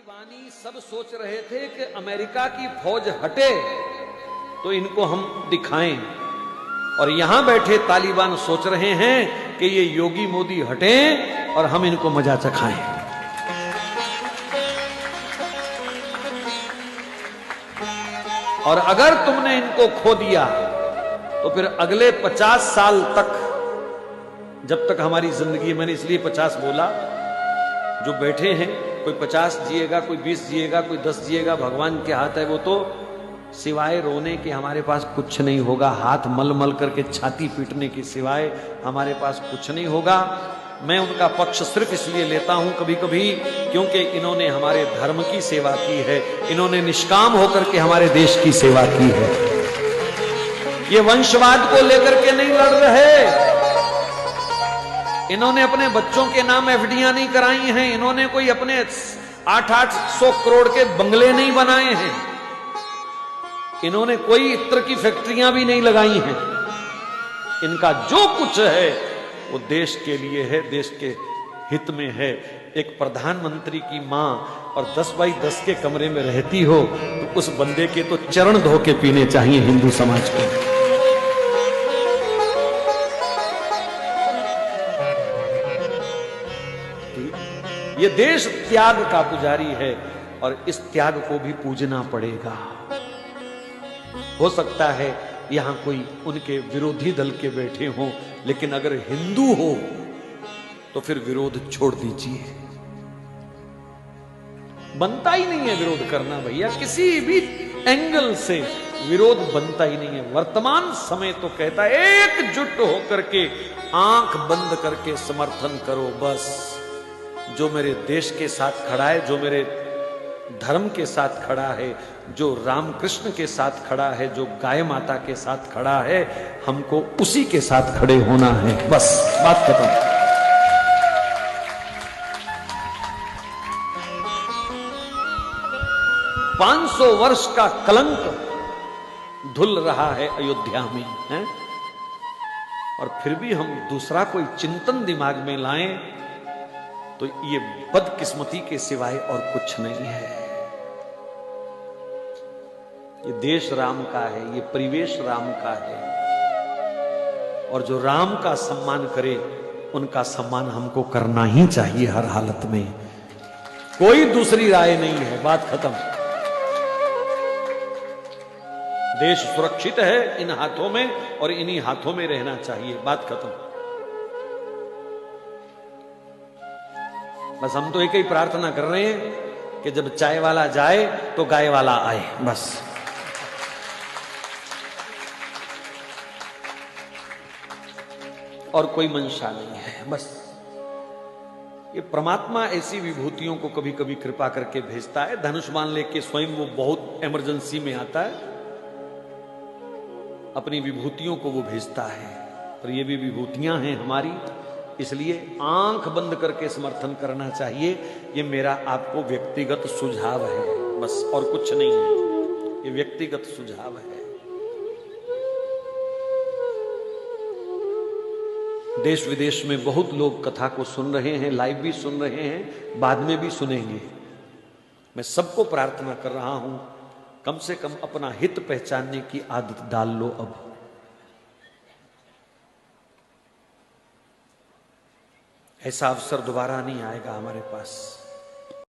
तालिबानी सब सोच रहे थे कि अमेरिका की फौज हटे तो इनको हम दिखाएं, और यहां बैठे तालिबान सोच रहे हैं कि ये योगी मोदी हटें और हम इनको मजा चखाएं। और अगर तुमने इनको खो दिया तो फिर अगले 50 साल तक, जब तक हमारी जिंदगी, मैंने इसलिए 50 बोला, जो बैठे हैं कोई 50 जिएगा, कोई 20 जिएगा, कोई 10 जिएगा, भगवान के हाथ है वो तो। सिवाय रोने के हमारे पास कुछ नहीं होगा, हाथ मल मल करके छाती पीटने के सिवाय हमारे पास कुछ नहीं होगा। मैं उनका पक्ष सिर्फ इसलिए लेता हूं कभी कभी क्योंकि इन्होंने हमारे धर्म की सेवा की है, इन्होंने निष्काम होकर के हमारे देश की सेवा की है। ये वंशवाद को लेकर के नहीं लड़ रहे, इन्होंने अपने बच्चों के नाम एफडीआं नहीं कराई हैं, इन्होंने कोई अपने 800 करोड़ के बंगले नहीं बनाए हैं, इन्होंने कोई इत्र की फैक्ट्रियां भी नहीं लगाई हैं। इनका जो कुछ है वो देश के लिए है, देश के हित में है। एक प्रधानमंत्री की मां और 10 बाई 10 के कमरे में रहती हो तो उस बंदे के तो चरण धो के पीने चाहिए हिंदू समाज को। ये देश त्याग का पुजारी है और इस त्याग को भी पूजना पड़ेगा। हो सकता है यहां कोई उनके विरोधी दल के बैठे हों, लेकिन अगर हिंदू हो तो फिर विरोध छोड़ दीजिए। बनता ही नहीं है विरोध करना भैया, किसी भी एंगल से विरोध बनता ही नहीं है। वर्तमान समय तो कहता है एकजुट होकर के आंख बंद करके समर्थन करो बस। जो मेरे देश के साथ खड़ा है, जो मेरे धर्म के साथ खड़ा है, जो रामकृष्ण के साथ खड़ा है, जो गाय माता के साथ खड़ा है, हमको उसी के साथ खड़े होना है, बस बात खत्म। 500 वर्ष का कलंक धुल रहा है अयोध्या में है? और फिर भी हम दूसरा कोई चिंतन दिमाग में लाएं तो ये बदकिस्मती के सिवाय और कुछ नहीं है। ये देश राम का है, ये परिवेश राम का है, और जो राम का सम्मान करे उनका सम्मान हमको करना ही चाहिए हर हालत में। कोई दूसरी राय नहीं है, बात खत्म। देश सुरक्षित है इन हाथों में और इन्हीं हाथों में रहना चाहिए, बात खत्म। बस हम तो एक ही प्रार्थना कर रहे हैं कि जब चाय वाला जाए तो गाय वाला आए, बस। और कोई मंशा नहीं है, बस। ये परमात्मा ऐसी विभूतियों को कभी कभी कृपा करके भेजता है। धनुष बाण लेके स्वयं वो बहुत इमरजेंसी में आता है, अपनी विभूतियों को वो भेजता है। और ये भी विभूतियां हैं हमारी, इसलिए आंख बंद करके समर्थन करना चाहिए। ये मेरा आपको व्यक्तिगत सुझाव है, बस, और कुछ नहीं है। ये व्यक्तिगत सुझाव है। देश विदेश में बहुत लोग कथा को सुन रहे हैं, लाइव भी सुन रहे हैं, बाद में भी सुनेंगे। मैं सबको प्रार्थना कर रहा हूं, कम से कम अपना हित पहचानने की आदत डाल लो अब। ऐसा अवसर दोबारा नहीं आएगा हमारे पास।